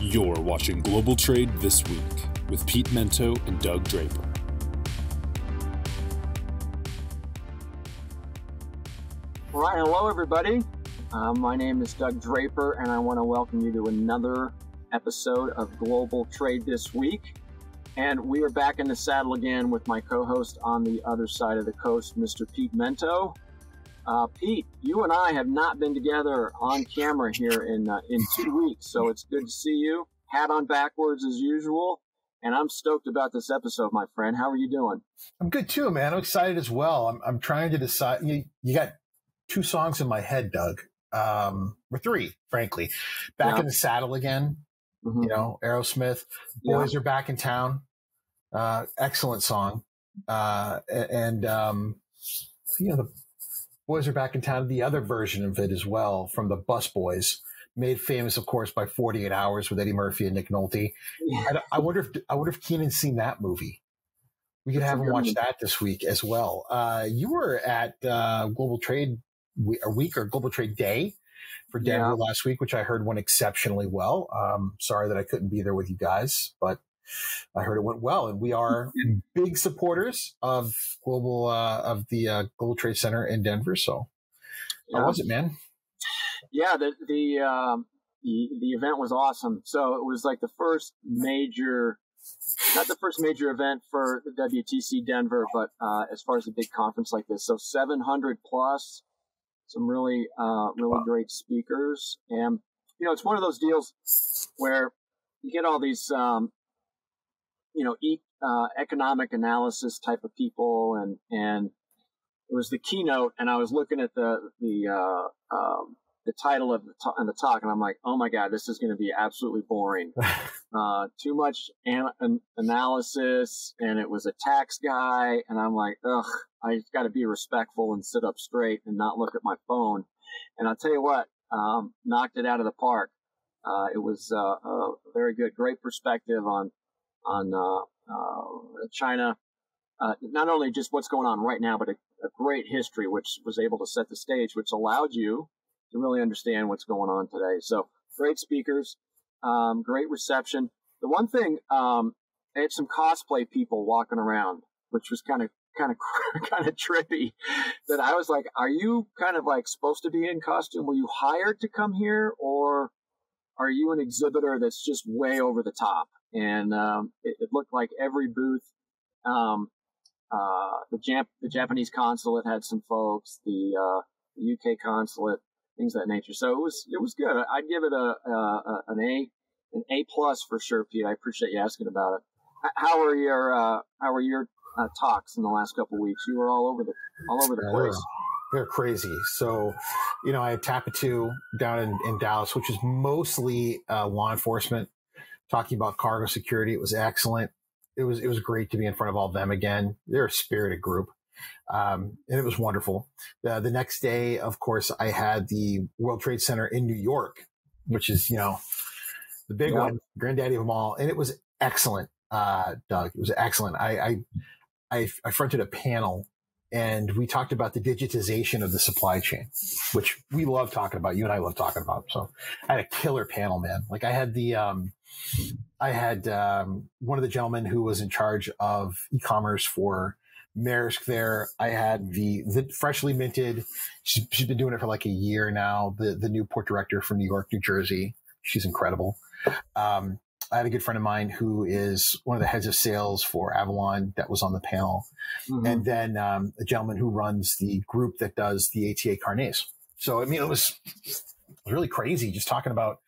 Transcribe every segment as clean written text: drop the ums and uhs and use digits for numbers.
You're watching Global Trade This Week with Pete Mento and Doug Draper. All right, hello everybody. My name is Doug Draper, and I want to welcome you to another episode of Global Trade This Week. And we are back in the saddle again with my co-host on the other side of the coast, Mr. Pete Mento. Pete, you and I have not been together on camera here in 2 weeks, so it's good to see you. Hat on backwards as usual, and I'm stoked about this episode, my friend. How are you doing? I'm good too, man. I'm excited as well. I'm trying to decide. You got two songs in my head, Doug, or three, frankly. Back in the saddle again. Mm-hmm. You know, Aerosmith. Boys are back in town. Excellent song. The Boys Are Back in Town, the other version of it as well, from the Bus Boys, made famous, of course, by 48 Hours with Eddie Murphy and Nick Nolte. Yeah. I wonder if Keenan's seen that movie. We could have him watch that this week as well. You were at Global Trade Week or Global Trade Day for Denver last week, which I heard went exceptionally well. Sorry that I couldn't be there with you guys, but I heard it went well, and we are big supporters of the Global Trade Center in Denver. So, how was it, man? Yeah, the event was awesome. So it was like the first major, not the first major event for the WTC Denver, but as far as a big conference like this, so 700 plus, some really great speakers, and it's one of those deals where you get all these economic analysis type of people, and it was the keynote, and I was looking at the title of the talk, and I'm like, oh my God, this is going to be absolutely boring. Too much analysis, and it was a tax guy, and I'm like, ugh, I got to be respectful and sit up straight and not look at my phone. And I'll tell you what, knocked it out of the park. It was very good, great perspective on China, not only just what's going on right now, but a great history, which was able to set the stage, which allowed you to really understand what's going on today. So great speakers, great reception. The one thing, they had some cosplay people walking around, which was kind of trippy, that I was like, are you kind of like supposed to be in costume? Were you hired to come here, or are you an exhibitor that's just way over the top? And it looked like every booth, the Japanese consulate had some folks, the UK consulate, things of that nature. So it was good. I'd give it an A plus for sure, Pete. I appreciate you asking about it. How are your talks in the last couple of weeks? You were all over the place. They're crazy. So, I had Tapatu down in Dallas, which is mostly law enforcement, talking about cargo security. It was excellent. It was great to be in front of all of them again. They're a spirited group. And it was wonderful. The next day, of course, I had the World Trade Center in New York, which is, the big one, granddaddy of them all. And it was excellent, Doug. It was excellent. I fronted a panel, and we talked about the digitization of the supply chain, which we love talking about. You and I love talking about. So I had a killer panel, man. Like I had one of the gentlemen who was in charge of e-commerce for Maersk there. I had the freshly minted, she's been doing it for like a year now, the new port director from New York, New Jersey. She's incredible. I had a good friend of mine who is one of the heads of sales for Avalon that was on the panel. Mm-hmm. And then a gentleman who runs the group that does the ATA carnets. So, I mean, it was really crazy just talking about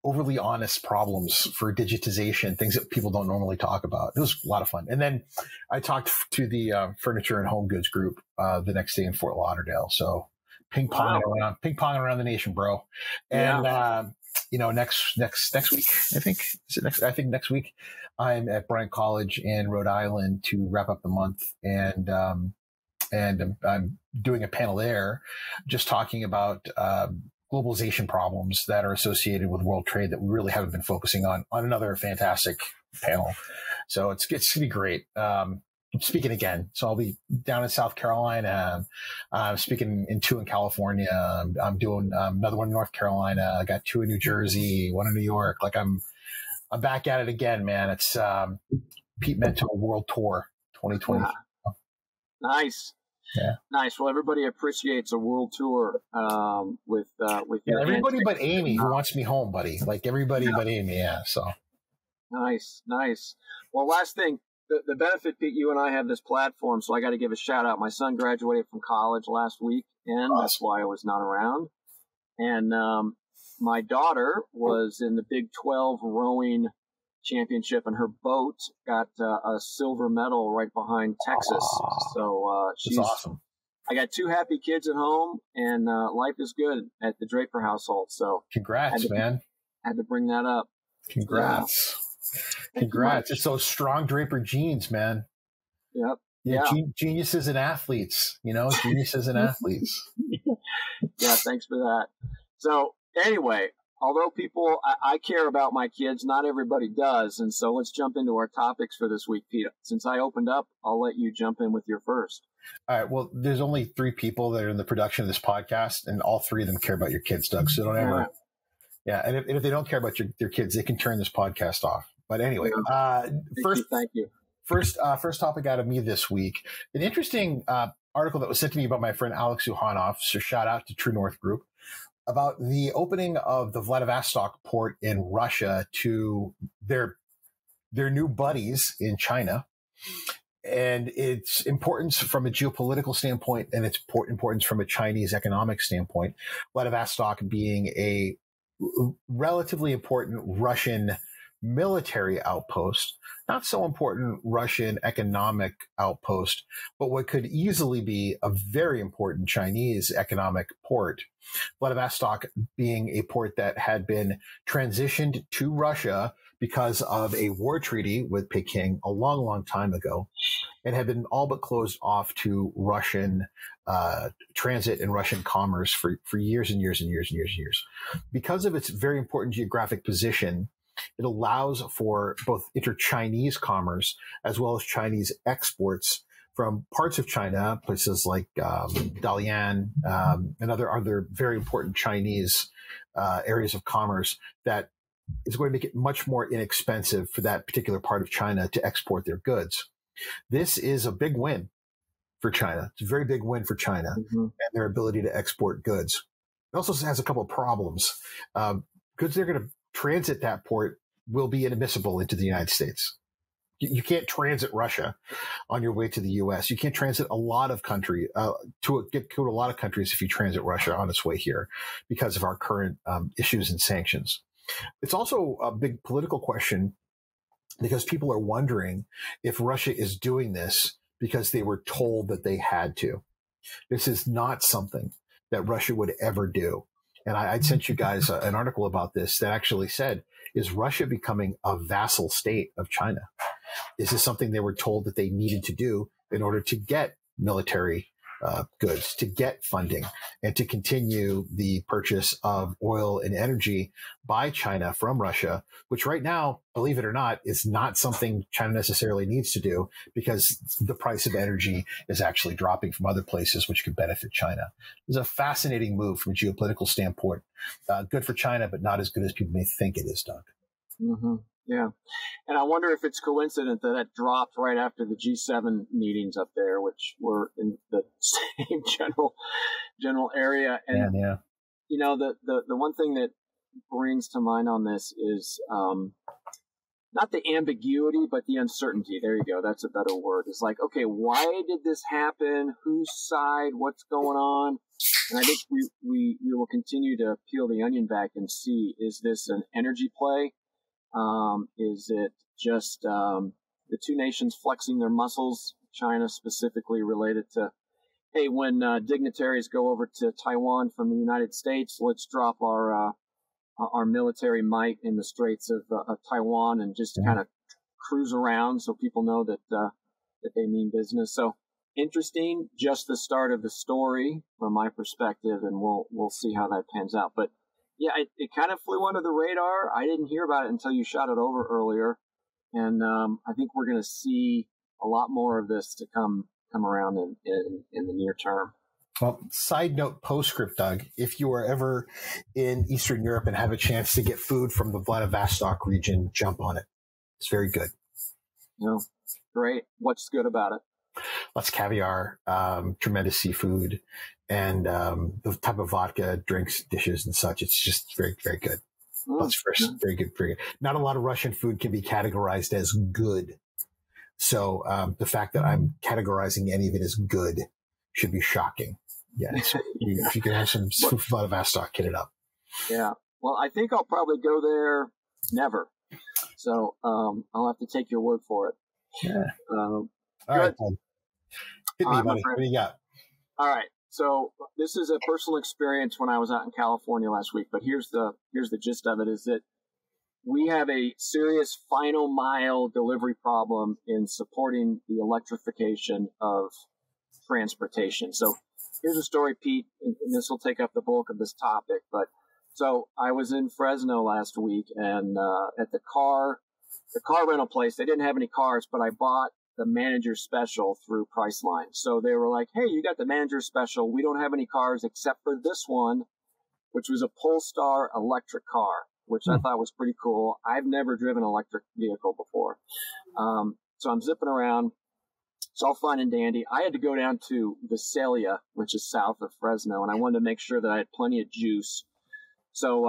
overly honest problems for digitization, things that people don't normally talk about. It was a lot of fun. And then I talked to the furniture and home goods group the next day in Fort Lauderdale. So ping-ponging around the nation, bro. And next week, I think next week I'm at Bryant College in Rhode Island to wrap up the month, and I'm doing a panel there, just talking about globalization problems that are associated with world trade that we really haven't been focusing on another fantastic panel. So it's going to be great. speaking again. So I'll be down in South Carolina. Speaking in 2 in California. I'm doing another one in North Carolina. I got 2 in New Jersey, 1 in New York. Like I'm back at it again, man. It's Pete Mento World Tour 2020. Yeah. Nice. Yeah. Nice. Well, everybody appreciates a world tour with everybody but Amy who wants me home, buddy. Like everybody but Amy. Yeah. So nice. Well, last thing, the benefit, Pete, you and I have this platform, so I got to give a shout out. My son graduated from college last week, and that's why I was not around. And my daughter was in the Big 12 rowing championship, and her boat got a silver medal right behind Texas. So she's awesome. I got 2 happy kids at home, and life is good at the Draper household. So congrats, man. Had to bring that up. Congrats. Congrats. It's those strong Draper genes, man. Yep. Yeah. Geniuses and athletes, geniuses and athletes. Yeah. Thanks for that. So anyway, although people, I care about my kids, not everybody does. And so let's jump into our topics for this week, Pete. Since I opened up, I'll let you jump in with your first. All right. Well, there's only 3 people that are in the production of this podcast, and all 3 of them care about your kids, Doug. So don't ever. Yeah. And if they don't care about their kids, they can turn this podcast off. But anyway, thank you. First topic out of me this week, an interesting article that was sent to me by my friend Alex Uhanoff. So shout out to True North Group, about the opening of the Vladivostok port in Russia to their new buddies in China, and its importance from a geopolitical standpoint and its importance from a Chinese economic standpoint. Vladivostok being a relatively important Russian military outpost, not so important Russian economic outpost, but what could easily be a very important Chinese economic port. Vladivostok being a port that had been transitioned to Russia because of a war treaty with Peking a long, long time ago, and had been all but closed off to Russian transit and Russian commerce for years and years and years and years and years. Because of its very important geographic position, it allows for both inter-Chinese commerce as well as Chinese exports from parts of China, places like Dalian and other very important Chinese areas of commerce, that is going to make it much more inexpensive for that particular part of China to export their goods. This is a big win for China. It's a very big win for China and their ability to export goods. It also has a couple of problems. Goods they're going to transit that port will be inadmissible into the United States. You can't transit Russia on your way to the U.S. You can't transit a lot of country to a lot of countries if you transit Russia on its way here because of our current issues and sanctions. It's also a big political question because people are wondering if Russia is doing this because they were told that they had to. This is not something that Russia would ever do. And I'd sent you guys an article about this that actually said, is Russia becoming a vassal state of China? Is this something they were told that they needed to do in order to get military goods, to get funding, and to continue the purchase of oil and energy by China from Russia, which right now, believe it or not, is not something China necessarily needs to do because the price of energy is actually dropping from other places, which could benefit China. It's a fascinating move from a geopolitical standpoint. Good for China, but not as good as people may think it is, Doug. Mm-hmm. Yeah. And I wonder if it's coincident that it dropped right after the G7 meetings up there, which were in the same general area. And, yeah. You know, the one thing that brings to mind on this is not the ambiguity, but the uncertainty. There you go. That's a better word. It's like, okay, why did this happen? Whose side? What's going on? And I think we will continue to peel the onion back and see, is this an energy play? Is it just the two nations flexing their muscles, China specifically related to, hey, when dignitaries go over to Taiwan from the United States, let's drop our military might in the straits of Taiwan and just kind of cruise around so people know that they mean business. So interesting, just the start of the story from my perspective, and we'll see how that pans out. But yeah, it kind of flew under the radar. I didn't hear about it until you shot it over earlier. And I think we're going to see a lot more of this to come around in the near term. Well, side note, postscript, Doug, if you are ever in Eastern Europe and have a chance to get food from the Vladivostok region, jump on it. It's very good. Great. What's good about it? Lots of caviar, tremendous seafood, and the type of vodka, drinks, dishes, and such. It's just very, very good. Lots of fresh, very good, very good. Not a lot of Russian food can be categorized as good. So the fact that I'm categorizing any of it as good should be shocking. Yeah, if you can have some Vladivostok, hit it up. Yeah. Well, I think I'll probably go there never. So I'll have to take your word for it. Yeah. All right, Tom. Hit me, buddy. What do you got? All right. So this is a personal experience when I was out in California last week, but here's the gist of it is that we have a serious final mile delivery problem in supporting the electrification of transportation. So here's a story, Pete, and this will take up the bulk of this topic. But so I was in Fresno last week, and at the car rental place, they didn't have any cars, but I bought the manager special through Priceline. So they were like, "Hey, you got the manager special. We don't have any cars except for this one," which was a Polestar electric car, which I thought was pretty cool. I've never driven an electric vehicle before. So I'm zipping around. It's all fun and dandy. I had to go down to Visalia, which is south of Fresno, and I wanted to make sure that I had plenty of juice. So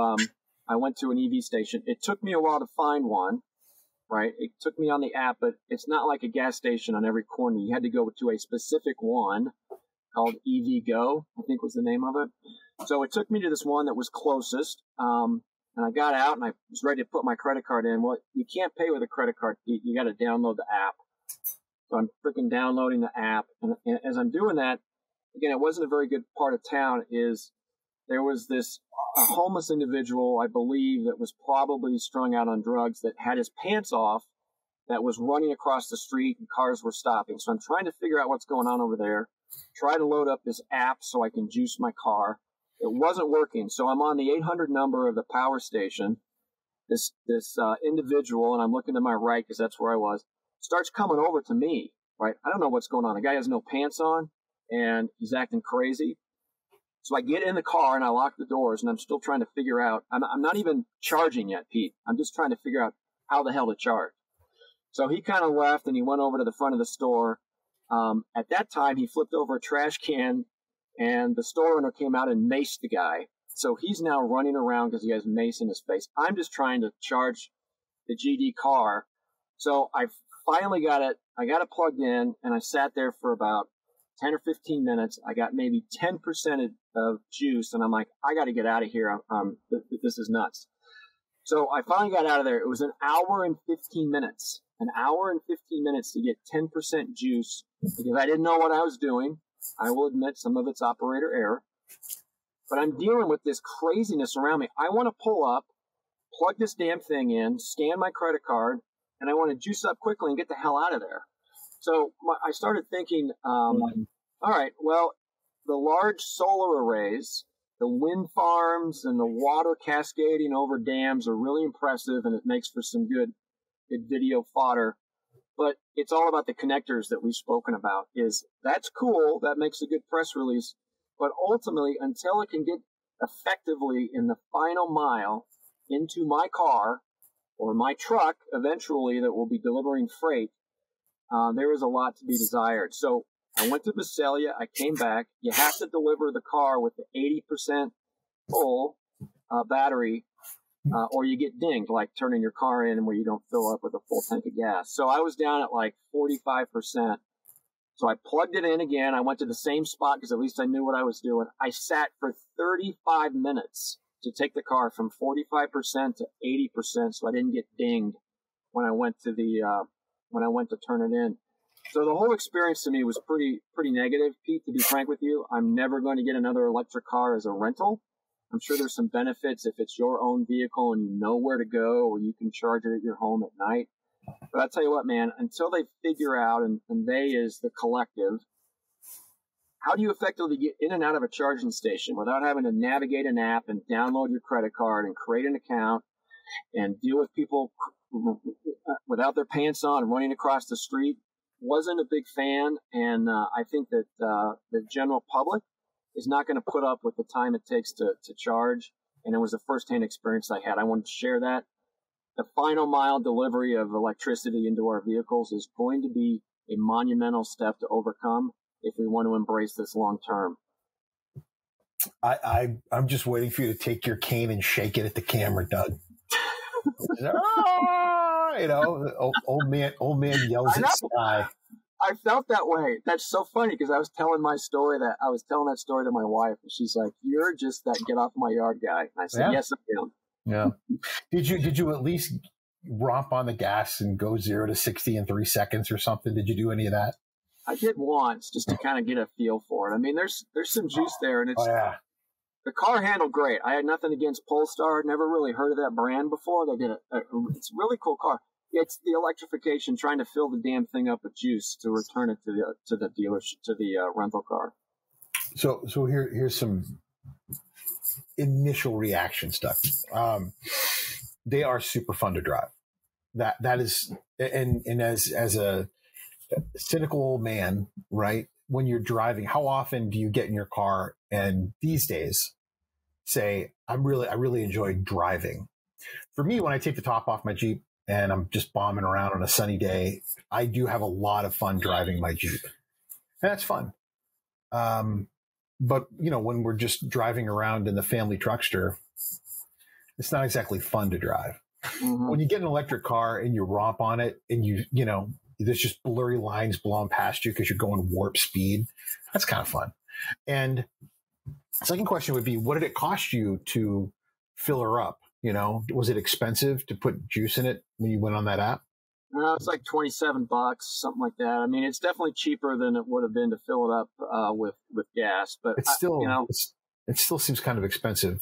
I went to an EV station. It took me a while to find one, right? It took me on the app, but it's not like a gas station on every corner. You had to go to a specific one called EV Go, I think was the name of it. So it took me to this one that was closest, and I got out, and I was ready to put my credit card in. Well, you can't pay with a credit card, Pete. You got to download the app. So I'm freaking downloading the app. And as I'm doing that, again, it wasn't a very good part of town, there was a homeless individual, I believe, that was probably strung out on drugs that had his pants off, that was running across the street and cars were stopping. So I'm trying to figure out what's going on over there, try to load up this app so I can juice my car. It wasn't working. So I'm on the 800 number of the power station. This individual, and I'm looking to my right because that's where I was, starts coming over to me, right? I don't know what's going on. The guy has no pants on, and he's acting crazy. So I get in the car, and I lock the doors, and I'm still trying to figure out. I'm not even charging yet, Pete. I'm just trying to figure out how the hell to charge. So he kind of left, and he went over to the front of the store. At that time, he flipped over a trash can, and the store owner came out and maced the guy. So he's now running around because he has mace in his face. I'm just trying to charge the GD car. So I finally got it. I got it plugged in, and I sat there for about 10 or 15 minutes. I got maybe 10% of juice, and I'm like, I got to get out of here. This is nuts. So I finally got out of there. It was an hour and 15 minutes. An hour and 15 minutes to get 10% juice because I didn't know what I was doing. I will admit some of it's operator error. But I'm dealing with this craziness around me. I want to pull up, plug this damn thing in, scan my credit card, and I want to juice up quickly and get the hell out of there. So I started thinking, all right, well, the large solar arrays, the wind farms, and the water cascading over dams are really impressive, and it makes for some good video fodder. But it's all about the connectors that we've spoken about. That's cool. That makes a good press release. But ultimately, until it can get effectively in the final mile into my car or my truck eventually that will be delivering freight, there is a lot to be desired. So I went to Visalia. I came back. You have to deliver the car with the 80% full battery, or you get dinged, like turning your car in where you don't fill up with a full tank of gas. So I was down at like 45%. So I plugged it in again. I went to the same spot because at least I knew what I was doing. I sat for 35 minutes to take the car from 45% to 80%, so I didn't get dinged when I went to turn it in. So the whole experience to me was pretty negative, Pete, to be frank with you. I'm never going to get another electric car as a rental. I'm sure there's some benefits if it's your own vehicle and you know where to go, or you can charge it at your home at night. But I'll tell you what, man, until they figure out, and they is the collective, how do you effectively get in and out of a charging station without having to navigate an app and download your credit card and create an account and deal with people without their pants on running across the street? wasn't a big fan, and I think that the general public is not going to put up with the time it takes to charge. And it was a firsthand experience I had. I wanted to share that. The final mile delivery of electricity into our vehicles is going to be a monumental step to overcome if we want to embrace this long term. I'm just waiting for you to take your cane and shake it at the camera, Doug. Old man yells at sky. I felt that way. That's so funny because I was telling that story to my wife, and she's like, "You're just that get off my yard guy." And I said, "Yes, I am." Yeah. Did you at least romp on the gas and go 0 to 60 in 3 seconds or something? Did you do any of that? I did once just to kind of get a feel for it. I mean, there's some juice there, and the car handled great. I had nothing against Polestar. I'd never really heard of that brand before. They did it's a really cool car. It's the electrification, trying to fill the damn thing up with juice to return it to the dealership, to the rental car. So here's some initial reaction stuff. They are super fun to drive. That is, and as a cynical old man, right? When you're driving, how often do you get in your car and these days say, I really enjoy driving? For me, when I take the top off my Jeep and I'm just bombing around on a sunny day, I do have a lot of fun driving my Jeep. And that's fun. But, when we're just driving around in the family truckster, it's not exactly fun to drive. Mm-hmm. When you get an electric car and you romp on it and there's just blurry lines blowing past you because you're going warp speed, that's kind of fun. And the second question would be, what did it cost you to fill her up? Was it expensive to put juice in it when you went on that app? No, it's like $27, something like that. I mean, it's definitely cheaper than it would have been to fill it up with gas, but it still seems kind of expensive.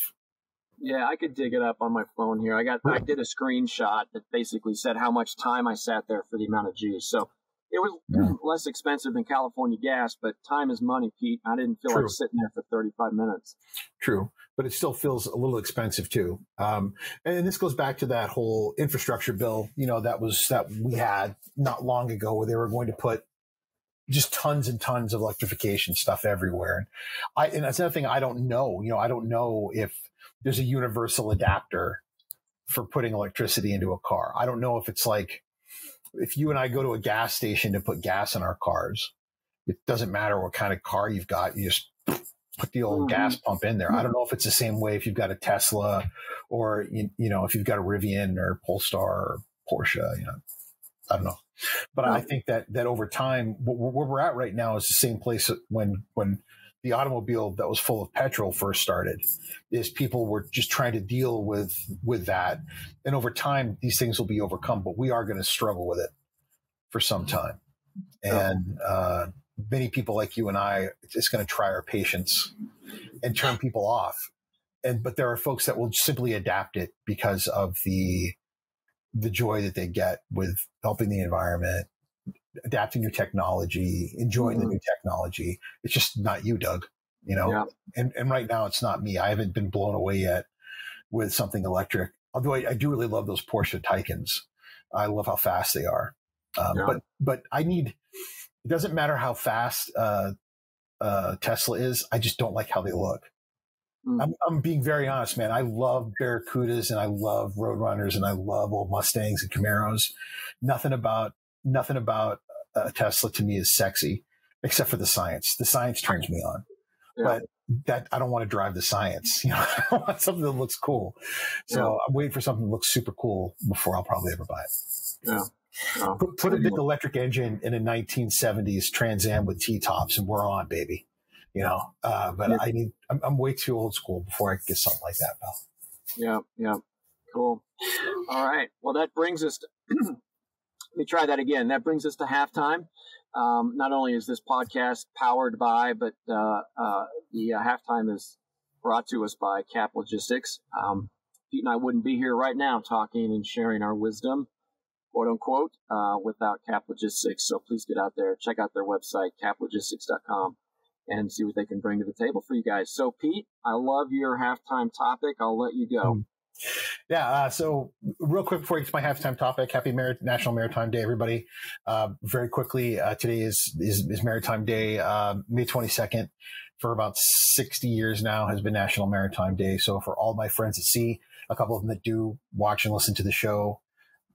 Yeah, I could dig it up on my phone here. I did a screenshot that basically said how much time I sat there for the amount of juice. So it was less expensive than California gas, but time is money, Pete. I didn't feel like sitting there for 35 minutes. True. But it still feels a little expensive too. And this goes back to that whole infrastructure bill, that we had not long ago, where they were going to put just tons and tons of electrification stuff everywhere. And that's another thing I don't know. I don't know if there's a universal adapter for putting electricity into a car. I don't know if it's like, if you and I go to a gas station to put gas in our cars, it doesn't matter what kind of car you've got. You just put the old gas pump in there. I don't know if it's the same way if you've got a Tesla or, if you've got a Rivian or Polestar or Porsche, I don't know. But I think that over time, where we're at right now is the same place when the automobile that was full of petrol first started, is people were just trying to deal with that. And over time, these things will be overcome, but we are going to struggle with it for some time. And, many people like you and I, it's going to try our patience and turn people off. But there are folks that will simply adapt it because of the joy that they get with helping the environment, adapting new technology, enjoying the new technology. It's just not you, Doug, and right now it's not me. I haven't been blown away yet with something electric. Although I do really love those Porsche Taycans. I love how fast they are. But it doesn't matter how fast Tesla is. I just don't like how they look. I'm being very honest, man. I love Barracudas and I love Roadrunners and I love old Mustangs and Camaros. Nothing about Tesla to me is sexy, except for the science. The science turns me on, but I don't want to drive the science. I want something that looks cool. So I'm waiting for something that looks super cool before I'll probably ever buy it. Yeah. Oh, put a big electric engine in a 1970s Trans Am with T-tops and we're on, baby. But I'm way too old school before I can get something like that, pal. Yeah. Cool. All right. Well, that brings us to, let me try that again. That brings us to halftime. Not only is this podcast powered by, but the halftime is brought to us by Cap Logistics. Pete and I wouldn't be here right now talking and sharing our wisdom, quote unquote, without Cap Logistics. So please get out there, check out their website, caplogistics.com, and see what they can bring to the table for you guys. So Pete, I love your halftime topic. I'll let you go. Yeah. So real quick before we get to my halftime topic, happy National Maritime Day, everybody. Very quickly, today is Maritime Day, May 22nd. For about 60 years now has been National Maritime Day. So for all my friends at sea, a couple of them that do watch and listen to the show,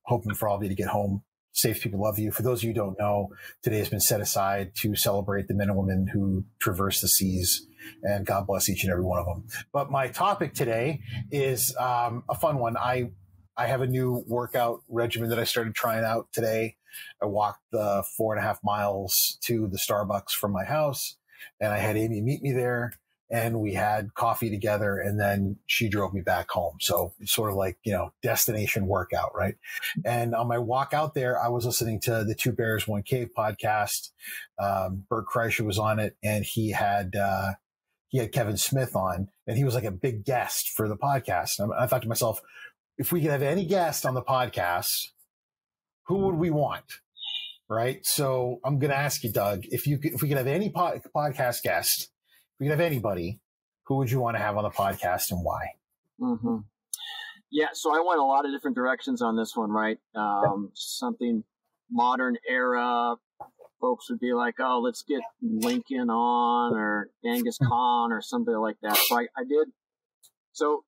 hoping for all of you to get home safe. People love you. For those of you who don't know, today has been set aside to celebrate the men and women who traverse the seas, and God bless each and every one of them. But my topic today is a fun one. I have a new workout regimen that I started trying out today. I walked the 4.5 miles to the Starbucks from my house, and I had Amy meet me there, and we had coffee together, and then she drove me back home. So it's sort of like, destination workout, right? And on my walk out there, I was listening to the Two Bears, One Cave podcast. Bert Kreischer was on it, and he had Kevin Smith on, and he was like a big guest for the podcast. And I thought to myself, if we could have any guest on the podcast, who would we want? Right. So I'm going to ask you, Doug, if we could have any podcast guest, if we could have anybody, who would you want to have on the podcast and why? Mm-hmm. Yeah. So I went a lot of different directions on this one, right? Something modern era. Folks would be like, oh, let's get Lincoln on or Genghis Khan or something like that. So I did. So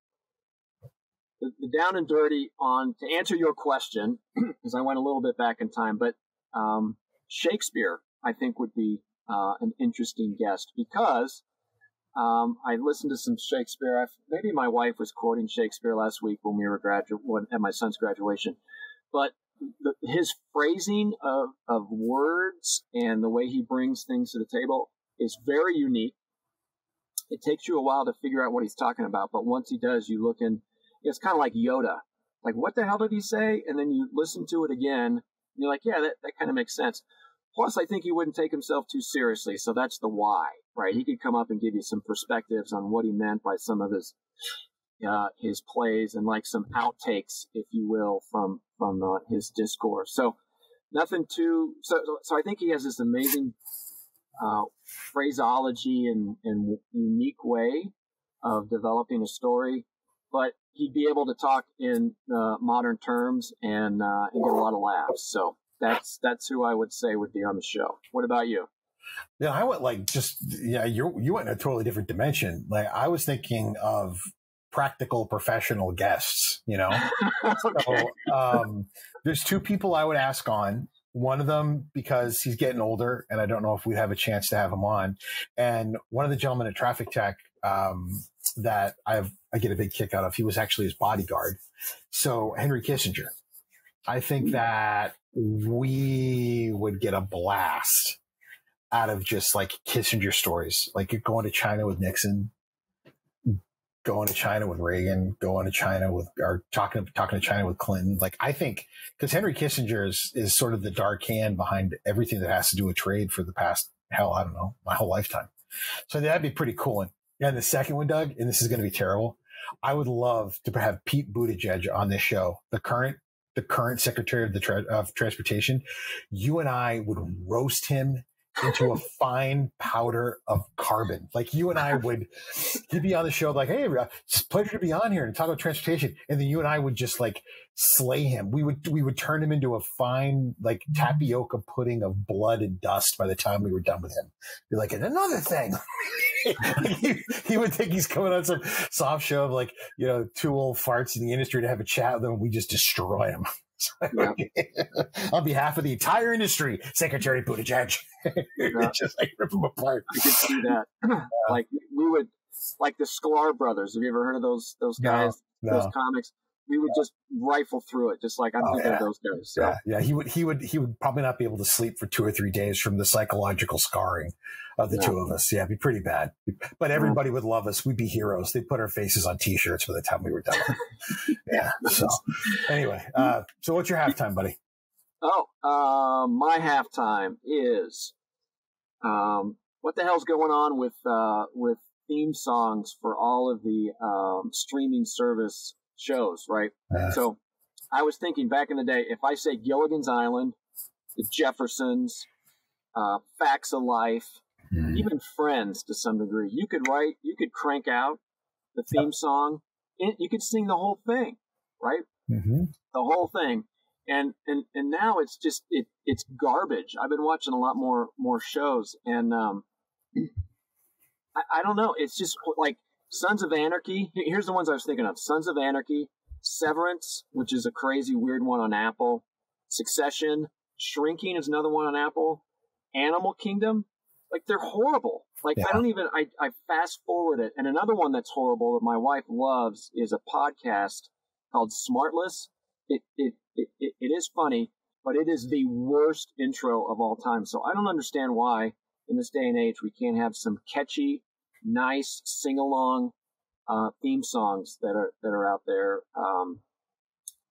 the down and dirty on, to answer your question, because I went a little bit back in time, but Shakespeare, I think, would be an interesting guest because I listened to some Shakespeare. Maybe my wife was quoting Shakespeare last week when we were at my son's graduation. But his phrasing of words and the way he brings things to the table is very unique. It takes you a while to figure out what he's talking about, but once he does, you look in. It's kind of like Yoda. Like, what the hell did he say? And then you listen to it again, and you're like, yeah, that kind of makes sense. Plus, I think he wouldn't take himself too seriously, so that's the why, right? He could come up and give you some perspectives on what he meant by some of his plays and like some outtakes, if you will, from his discourse. So nothing too. So I think he has this amazing phraseology and unique way of developing a story, but he'd be able to talk in modern terms and get a lot of laughs. So that's who I would say would be on the show. What about you? Yeah, I went you went in a totally different dimension. Like, I was thinking of practical professional guests, Okay. So there's two people I would ask on. One of them, because he's getting older and I don't know if we'd have a chance to have him on. And one of the gentlemen at Traffic Tech that I get a big kick out of, he was actually his bodyguard. So Henry Kissinger. I think that we would get a blast out of just like Kissinger stories, like going to China with Nixon, going to China with Reagan, going to China or talking to China with Clinton. Like, I think, because Henry Kissinger is sort of the dark hand behind everything that has to do with trade for the past, I don't know, my whole lifetime. So that'd be pretty cool. And the second one, Doug, and this is going to be terrible, I would love to have Pete Buttigieg on this show, the current Secretary of Transportation. You and I would roast him into a fine powder of carbon. Like, you and I he'd be on the show like, hey, it's a pleasure to be on here and talk about transportation. And then you and I would just like slay him. We would turn him into a fine, like, tapioca pudding of blood and dust by the time we were done with him. Be like, and another thing. he would think he's coming on some soft show of like, two old farts in the industry to have a chat with them, and we just destroy him. Yeah. On behalf of the entire industry, Secretary Buttigieg. Yeah. Just like rip them apart. I could see that. Like, we would, like the Sklar brothers. Have you ever heard of those guys? No. Those comics. We would just rifle through it, just like I'm thinking of those guys. So. Yeah. He would probably not be able to sleep for 2 or 3 days from the psychological scarring of the two of us. Yeah, it'd be pretty bad. But everybody would love us. We'd be heroes. They'd put our faces on T-shirts by the time we were done. Yeah. So anyway, so what's your halftime, buddy? My halftime is what the hell's going on with theme songs for all of the streaming service shows, right? So I was thinking back in the day, if I say Gilligan's Island, the Jeffersons, Facts of Life, even Friends to some degree, you could crank out the theme song you could sing the whole thing, right? Mm-hmm. The whole thing. And now it's just, it's garbage. I've been watching a lot more shows, and I don't know. It's just like Sons of Anarchy. Here's the ones I was thinking of: Sons of Anarchy, Severance, which is a crazy weird one on Apple, Succession, Shrinking is another one on Apple, Animal Kingdom. Like, they're horrible. Like, I don't even, I fast forward it. And another one that's horrible that my wife loves is a podcast called Smartless. It is funny, but it is the worst intro of all time. So I don't understand why in this day and age we can't have some catchy, nice sing-along theme songs that are out there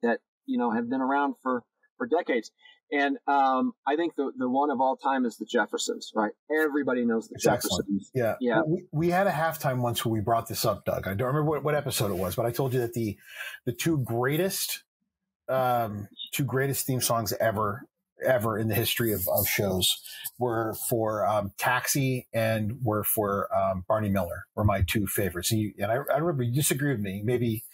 that, you know, have been around for decades. And I think the one of all time is the Jeffersons, right? Everybody knows the Jeffersons. Excellent. Yeah. We had a halftime once where we brought this up, Doug. I don't remember what episode it was, but I told you that the two greatest theme songs ever in the history of shows were for Taxi and were for Barney Miller, were my two favorites. And I remember you disagree with me. Maybe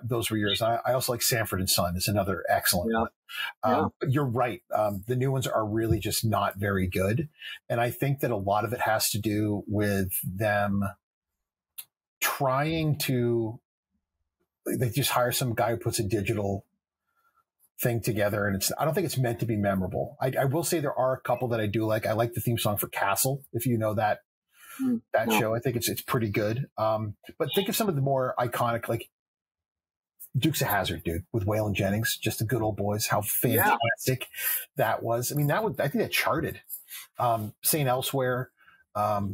those were yours. I also like Sanford and Son is another excellent one. But you're right. The new ones are really just not very good. And I think that a lot of it has to do with them trying to, they just hire some guy who puts a digital thing together, and I don't think it's meant to be memorable. I will say there are a couple that I do like. I like the theme song for Castle, if you know that show. I think it's pretty good. But think of some of the more iconic, like Dukes of Hazzard, dude, with Waylon Jennings, just the good old boys. How fantastic that was. I mean, I think that charted. St. Elsewhere, NYPD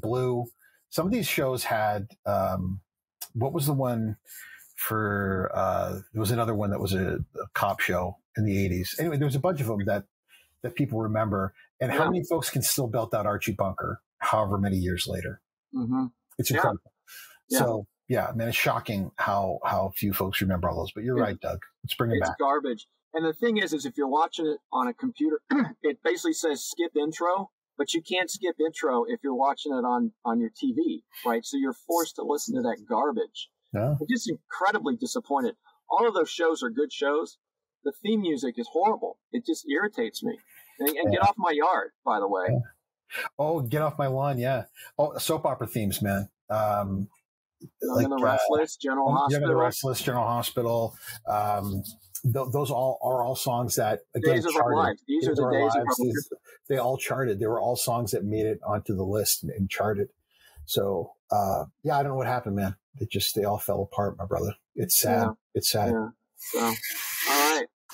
Blue. Some of these shows had what was the one for there was another one that was a cop show in the 80s. Anyway, there was a bunch of them that people remember. And how many folks can still belt out Archie Bunker however many years later? Mm-hmm. It's incredible. Yeah. So, yeah, man, it's shocking how few folks remember all those. But you're right, Doug. Let's bring it back. It's garbage. And the thing is if you're watching it on a computer, it basically says skip intro, but you can't skip intro if you're watching it on your TV, right? So you're forced to listen to that garbage. I'm just incredibly disappointed. All of those shows are good shows. The theme music is horrible. It just irritates me. And get off my yard, by the way. Oh, get off my lawn, yeah. Oh, soap opera themes, man. Young and the Restless, General Hospital. Young and the Restless, General Hospital. Those are all songs that, again, Days of Our Lives. These are the Days of Our Lives. They all charted. They were all songs that made it onto the list and charted. So, I don't know what happened, man. They all fell apart, my brother. It's sad. Yeah. It's sad. Yeah. So,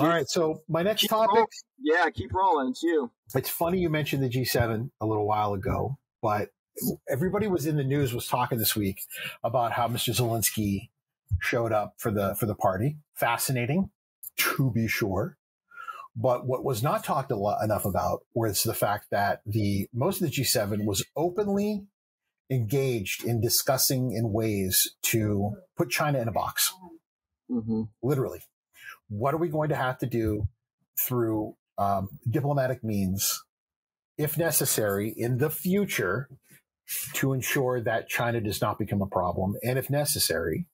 all right. So my next topic. Keep rolling. It's you. It's funny you mentioned the G7 a little while ago, but everybody was in the news was talking this week about how Mr. Zelensky showed up for the party. Fascinating, to be sure. But what was not talked enough about was the fact that most of the G7 was openly engaged in discussing in ways to put China in a box. Mm-hmm. Literally. What are we going to have to do through diplomatic means, if necessary, in the future to ensure that China does not become a problem? And if necessary,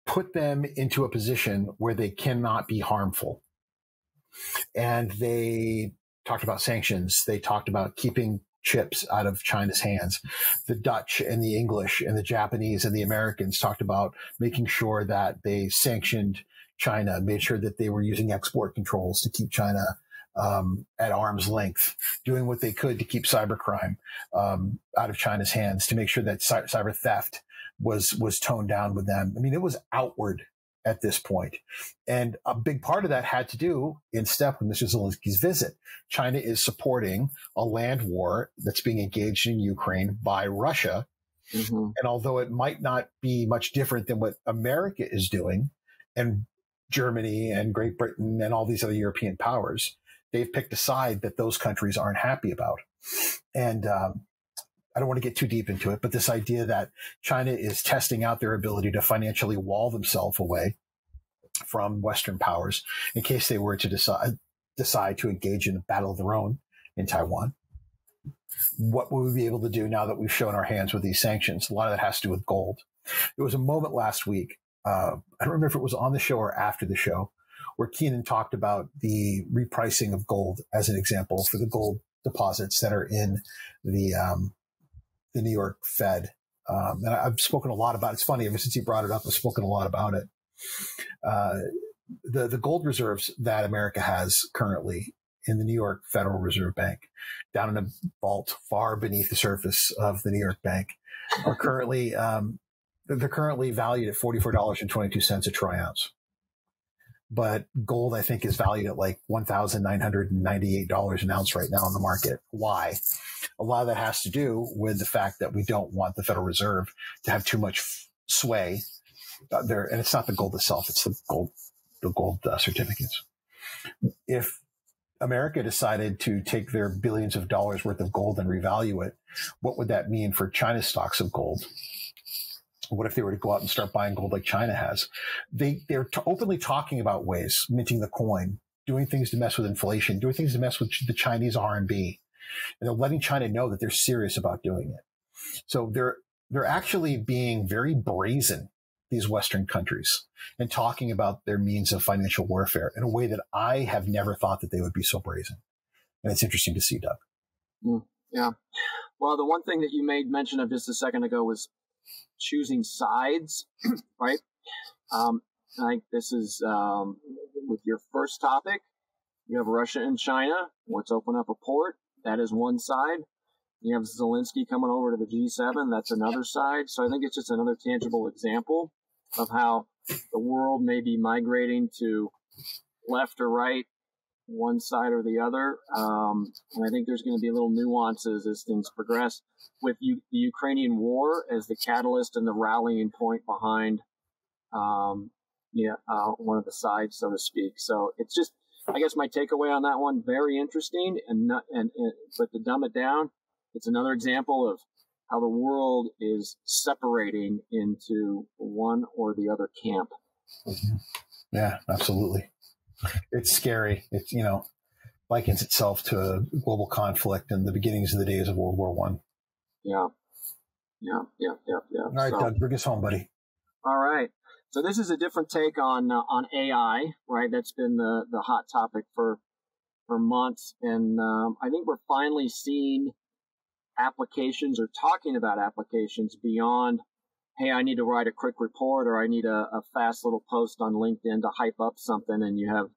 put them into a position where they cannot be harmful. And they talked about sanctions. They talked about keeping chips out of China's hands. The Dutch and the English and the Japanese and the Americans talked about making sure that they sanctioned China, made sure that they were using export controls to keep China at arm's length, doing what they could to keep cybercrime out of China's hands, to make sure that cyber theft was toned down with them. I mean, it was outward at this point. And a big part of that had to do in step with Mr. Zelensky's visit. China is supporting a land war that's being engaged in Ukraine by Russia. Mm-hmm. And although it might not be much different than what America is doing, and Germany and Great Britain and all these other European powers, they've picked a side that those countries aren't happy about. And I don't want to get too deep into it, but this idea that China is testing out their ability to financially wall themselves away from Western powers in case they were to decide to engage in a battle of their own in Taiwan. what will we be able to do now that we've shown our hands with these sanctions? A lot of that has to do with gold. There was a moment last week, I don't remember if it was on the show or after the show, where Keenan talked about the repricing of gold as an example for the gold deposits that are in the New York Fed. And I've spoken a lot about it. It's funny, ever since he brought it up, I've spoken a lot about it. The gold reserves that America has currently in the New York Federal Reserve Bank, down in a vault far beneath the surface of the New York Bank, are currently they're currently valued at $44.22 a troy ounce. But gold, I think, is valued at like $1,998 an ounce right now in the market. Why? A lot of that has to do with the fact that we don't want the Federal Reserve to have too much sway there. And it's not the gold itself; it's the gold certificates. If America decided to take their billions of dollars worth of gold and revalue it, what would that mean for China's stocks of gold? What if they were to go out and start buying gold like China has? They're openly talking about ways, minting the coin, doing things to mess with inflation, doing things to mess with the Chinese RMB. And they're letting China know that they're serious about doing it. So they're actually being very brazen, these Western countries, and talking about their means of financial warfare in a way that I have never thought that they would be so brazen. And it's interesting to see, Doug. Yeah. Well, the one thing that you made mention of just a second ago was choosing sides, right? I think this is with your first topic. You have Russia and China. Let's open up a port. That is one side. You have Zelensky coming over to the G7. That's another side. So I think it's just another tangible example of how the world may be migrating to left or right, one side or the other. And I think there's going to be little nuances as things progress, with the Ukrainian war as the catalyst and the rallying point behind one of the sides, so to speak. So it's just, I guess my takeaway on that one, very interesting, but to dumb it down, it's another example of how the world is separating into one or the other camp. Yeah, absolutely. It's scary. It's, likens itself to a global conflict and the beginnings of the days of World War I. Yeah. All right, Doug, bring us home, buddy. All right. So this is a different take on AI, right? That's been the hot topic for months. And I think we're finally seeing applications or talking about applications beyond, hey, I need to write a quick report or I need a fast little post on LinkedIn to hype up something, and you have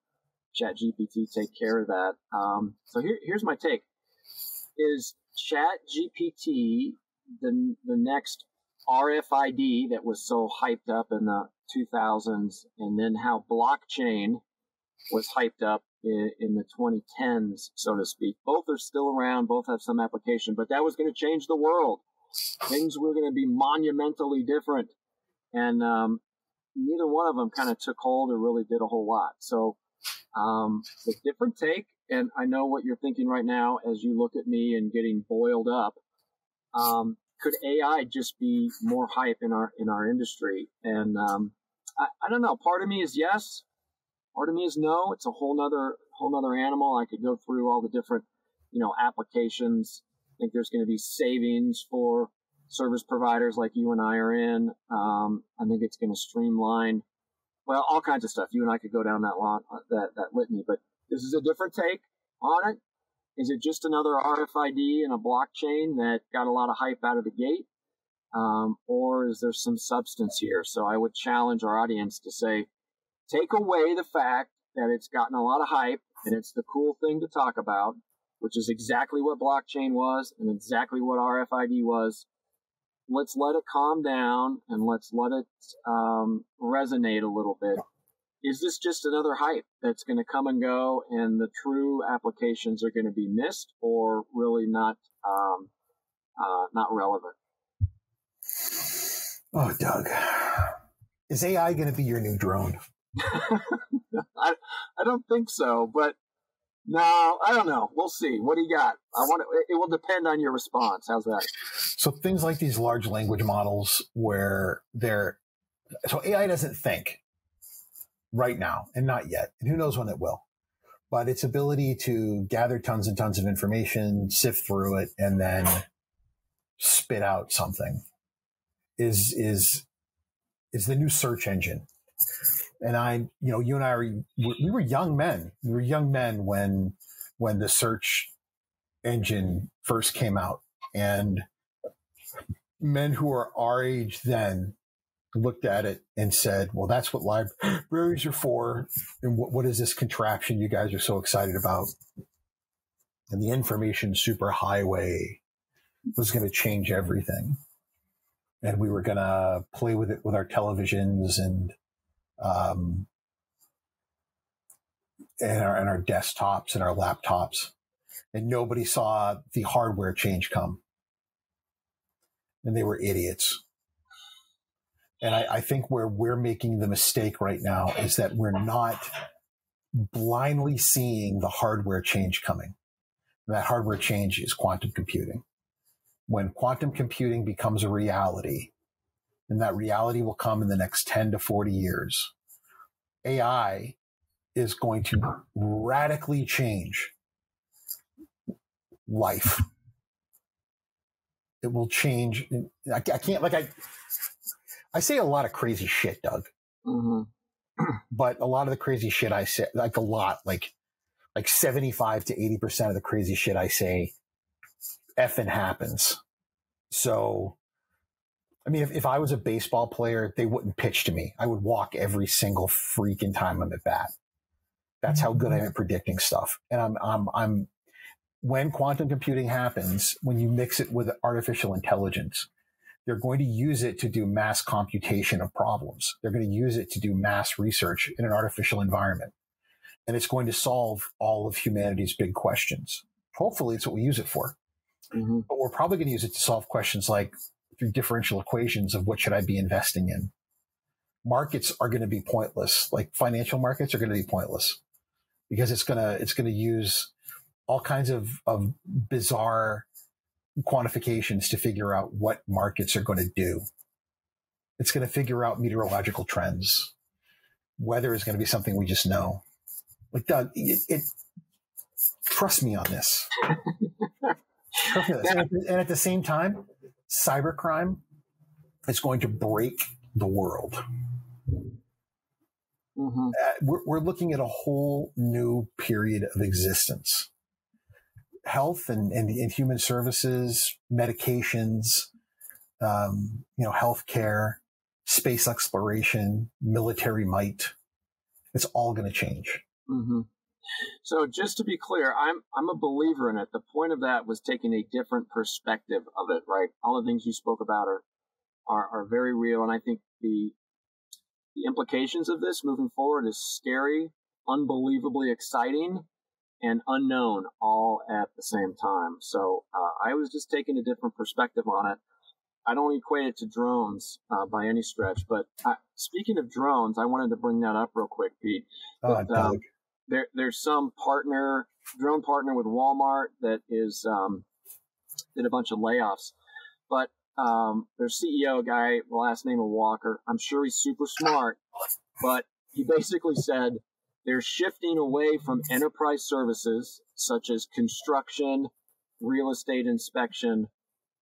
ChatGPT take care of that. So here's my take. Is ChatGPT the next RFID that was so hyped up in the 2000s, and then how blockchain was hyped up in the 2010s, so to speak? Both are still around, both have some application, but that was going to change the world. Things were going to be monumentally different, and neither one of them kind of took hold or really did a whole lot. So a different take, and I know what you're thinking right now as you look at me and getting boiled up. Could AI just be more hype in our industry? And I don't know. Part of me is yes. Part of me is no. It's a whole nother animal. I could go through all the different, applications. I think there's going to be savings for service providers like you and I are in. I think it's going to streamline, well, all kinds of stuff. You and I could go down that litany, but this is a different take on it. Is it just another RFID and a blockchain that got a lot of hype out of the gate? Or is there some substance here? So I would challenge our audience to say, take away the fact that it's gotten a lot of hype and it's the cool thing to talk about, which is exactly what blockchain was and exactly what RFID was. Let's let it calm down and let's let it resonate a little bit. Is this just another hype that's going to come and go, and the true applications are going to be missed or really not relevant? Oh, Doug, is AI going to be your new drone? I don't think so, but no, I don't know. We'll see. What do you got? It will depend on your response. How's that? So things like these large language models where so AI doesn't think right now, and not yet, and who knows when it will. but its ability to gather tons and tons of information, sift through it, and then spit out something is the new search engine. And you and I we were young men. We were young men when the search engine first came out, and men who are our age then looked at it and said, well, that's what libraries are for. And what is this contraption you guys are so excited about? And the information superhighway was going to change everything. And we were going to play with it with our televisions and our desktops and our laptops. And nobody saw the hardware change come. And they were idiots. And I think where we're making the mistake right now is that we're not blindly seeing the hardware change coming. And that hardware change is quantum computing. When quantum computing becomes a reality, and that reality will come in the next 10 to 40 years, AI is going to radically change life. It will change. I can't, I say a lot of crazy shit, Doug. Mm-hmm. But a lot of the crazy shit I say, like 75 to 80% of the crazy shit I say effing happens. So, I mean, if I was a baseball player, they wouldn't pitch to me. I would walk every single freaking time I'm at bat. That's how good I am at predicting stuff. And I'm when quantum computing happens, when you mix it with artificial intelligence, they're going to use it to do mass computation of problems. They're going to use it to do mass research in an artificial environment. And it's going to solve all of humanity's big questions. Hopefully it's what we use it for. Mm-hmm. But we're probably going to use it to solve questions like through differential equations of what should I be investing in. Markets are going to be pointless. Like financial markets are going to be pointless because it's going to use all kinds of bizarre quantifications to figure out what markets are going to do. It's going to figure out meteorological trends. Weather is going to be something we just know. Like, Doug, trust me on this. Trust me on this. And at the same time, cybercrime is going to break the world. Mm-hmm. We're looking at a whole new period of existence. Health and human services, medications, healthcare, space exploration, military might. It's all going to change. Mm-hmm. So just to be clear, I'm a believer in it. The point of that was taking a different perspective of it, right? All the things you spoke about are very real. And I think the implications of this moving forward is scary, unbelievably exciting, and unknown all at the same time. So I was just taking a different perspective on it. I don't equate it to drones by any stretch, but speaking of drones, I wanted to bring that up real quick, Pete. There's some drone partner with Walmart that is did a bunch of layoffs, but their CEO guy, the last name of Walker, I'm sure he's super smart, but he basically said they're shifting away from enterprise services such as construction, real estate inspection,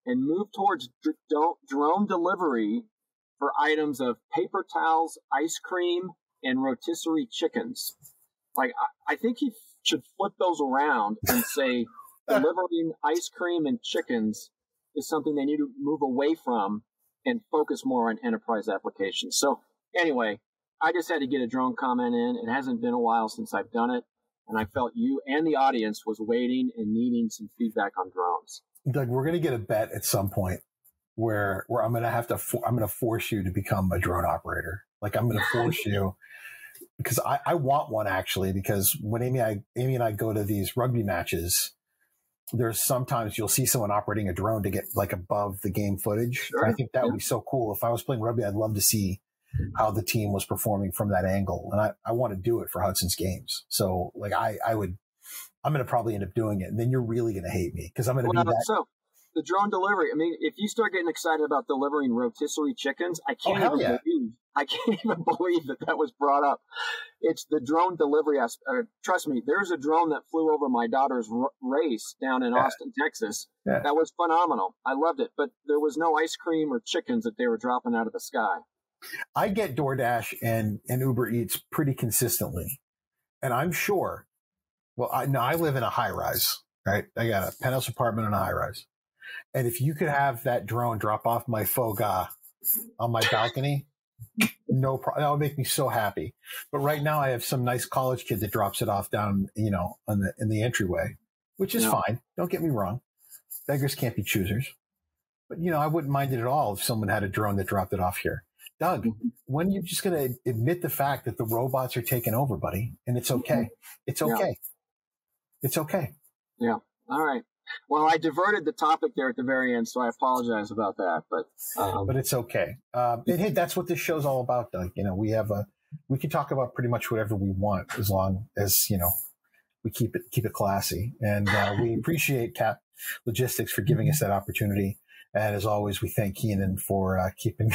and move towards drone delivery for items of paper towels, ice cream, and rotisserie chickens. Like, I think he should flip those around and say delivering ice cream and chickens is something they need to move away from and focus more on enterprise applications. So anyway, I just had to get a drone comment in. It hasn't been a while since I've done it, and I felt you and the audience was waiting and needing some feedback on drones. Doug, we're going to get a bet at some point where I'm going to force you to become a drone operator. Like, I'm going to force you because I want one, actually, because when Amy and I go to these rugby matches, there's sometimes you'll see someone operating a drone to get like above the game footage. Sure. I think that would be so cool. If I was playing rugby, I'd love to see how the team was performing from that angle. And I want to do it for Hudson's games. So like I'm going to probably end up doing it. And then you're really going to hate me because I'm going to be that. So the drone delivery, I mean, if you start getting excited about delivering rotisserie chickens, I can't even believe that was brought up. It's the drone delivery aspect. Trust me, there's a drone that flew over my daughter's race down in Austin, Texas. Yeah. That was phenomenal. I loved it, but there was no ice cream or chickens that they were dropping out of the sky. I get DoorDash and Uber Eats pretty consistently. And I'm sure, well, I live in a high rise, right? I got a penthouse apartment and a high rise. And if you could have that drone drop off my foie gras on my balcony, no problem. That would make me so happy. But right now I have some nice college kid that drops it off down, in the entryway, which is fine. Don't get me wrong. Beggars can't be choosers. But, I wouldn't mind it at all if someone had a drone that dropped it off here. Doug, when are you just going to admit the fact that the robots are taking over, buddy? And it's okay. It's okay. Yeah. It's okay. Yeah. All right. Well, I diverted the topic there at the very end, so I apologize about that. But it's okay. And hey, that's what this show's all about, Doug. We can talk about pretty much whatever we want as long as we keep it classy. And we appreciate Cap Logistics for giving us that opportunity. And as always, we thank Keenan for keeping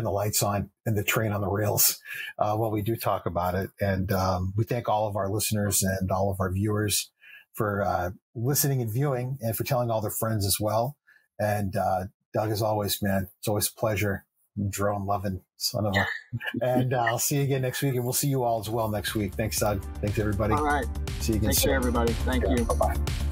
the lights on and the train on the rails while we do talk about it. And we thank all of our listeners and all of our viewers for listening and viewing, and for telling all their friends as well. And Doug, as always, man, it's always a pleasure. Drone loving son of a. And I'll see you again next week, and we'll see you all as well next week. Thanks, Doug. Thanks, everybody. All right. See you again Take soon. care, everybody. Thank you. Bye-bye.